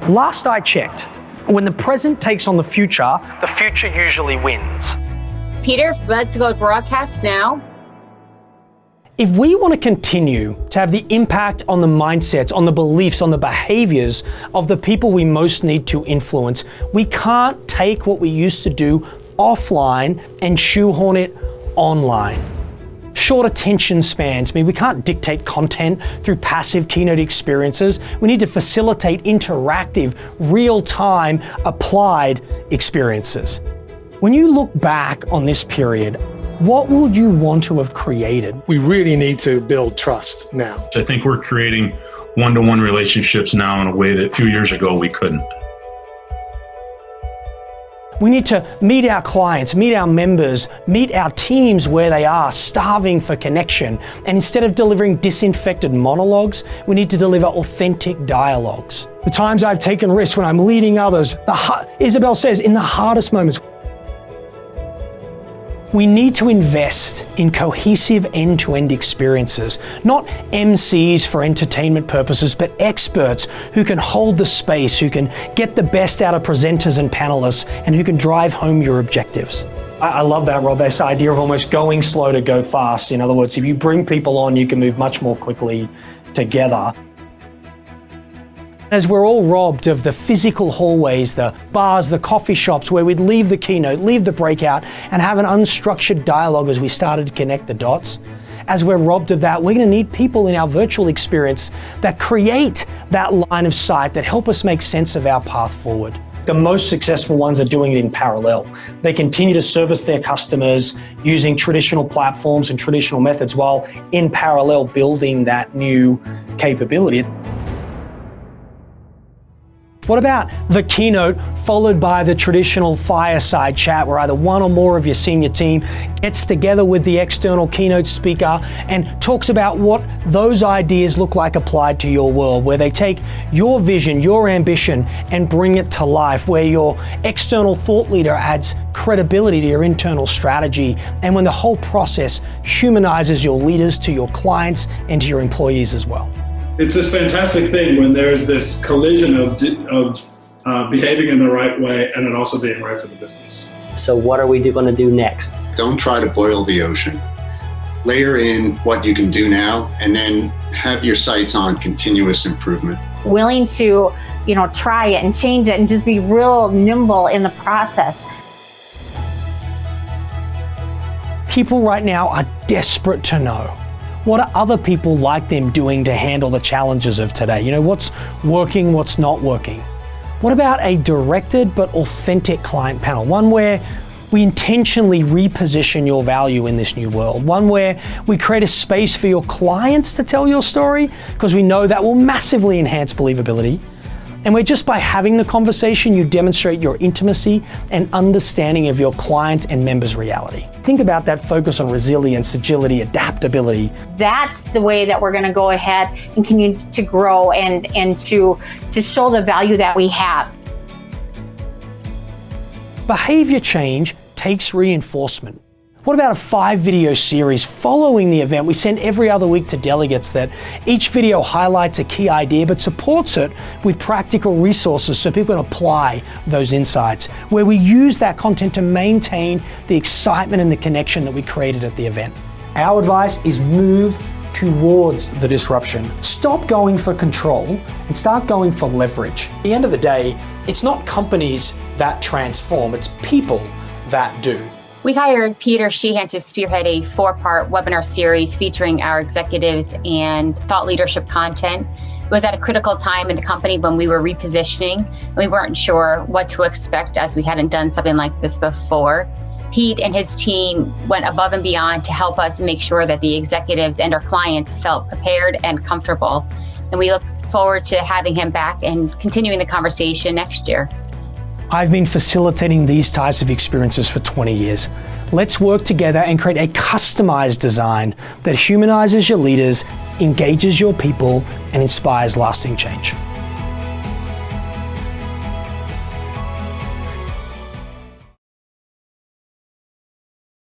Last I checked, when the present takes on the future usually wins. Peter, let's go broadcast now. If we want to continue to have the impact on the mindsets, on the beliefs, on the behaviors of the people we most need to influence, we can't take what we used to do offline and shoehorn it online. Short attention spans mean we can't dictate content through passive keynote experiences. We need to facilitate interactive, real-time, applied experiences. When you look back on this period, what would you want to have created? We really need to build trust now. I think we're creating one-to-one relationships now in a way that a few years ago we couldn't. We need to meet our clients, meet our members, meet our teams where they are, starving for connection. And instead of delivering disinfected monologues, we need to deliver authentic dialogues. The times I've taken risks when I'm leading others, Isabel says, in the hardest moments. We need to invest in cohesive end-to-end experiences, not MCs for entertainment purposes, but experts who can hold the space, who can get the best out of presenters and panelists, and who can drive home your objectives. I love that, Rob, this idea of almost going slow to go fast. In other words, if you bring people on, you can move much more quickly together. As we're all robbed of the physical hallways, the bars, the coffee shops where we'd leave the keynote, leave the breakout, and have an unstructured dialogue as we started to connect the dots, as we're robbed of that, we're going to need people in our virtual experience that create that line of sight, that help us make sense of our path forward. The most successful ones are doing it in parallel. They continue to service their customers using traditional platforms and traditional methods while in parallel building that new capability. What about the keynote followed by the traditional fireside chat where either one or more of your senior team gets together with the external keynote speaker and talks about what those ideas look like applied to your world, where they take your vision, your ambition, and bring it to life, where your external thought leader adds credibility to your internal strategy, and when the whole process humanizes your leaders to your clients and to your employees as well. It's this fantastic thing when there's this collision of behaving in the right way and then also being right for the business. So what are we going to do next? Don't try to boil the ocean. Layer in what you can do now and then have your sights on continuous improvement. Willing to, try it and change it and just be real nimble in the process. People right now are desperate to know, what are other people like them doing to handle the challenges of today? What's working, what's not working? What about a directed but authentic client panel? One where we intentionally reposition your value in this new world. One where we create a space for your clients to tell your story, because we know that will massively enhance believability. And where just by having the conversation, you demonstrate your intimacy and understanding of your client and members' reality. Think about that focus on resilience, agility, adaptability. That's the way that we're going to go ahead and continue to grow and to show the value that we have. Behavior change takes reinforcement. What about a 5-video series following the event we send every other week to delegates that each video highlights a key idea but supports it with practical resources so people can apply those insights, where we use that content to maintain the excitement and the connection that we created at the event. Our advice is move towards the disruption. Stop going for control and start going for leverage. At the end of the day, it's not companies that transform, it's people that do. We hired Peter Sheahan to spearhead a 4-part webinar series featuring our executives and thought leadership content. It was at a critical time in the company when we were repositioning, and we weren't sure what to expect as we hadn't done something like this before. Pete and his team went above and beyond to help us make sure that the executives and our clients felt prepared and comfortable. And we look forward to having him back and continuing the conversation next year. I've been facilitating these types of experiences for 20 years. Let's work together and create a customized design that humanizes your leaders, engages your people, and inspires lasting change.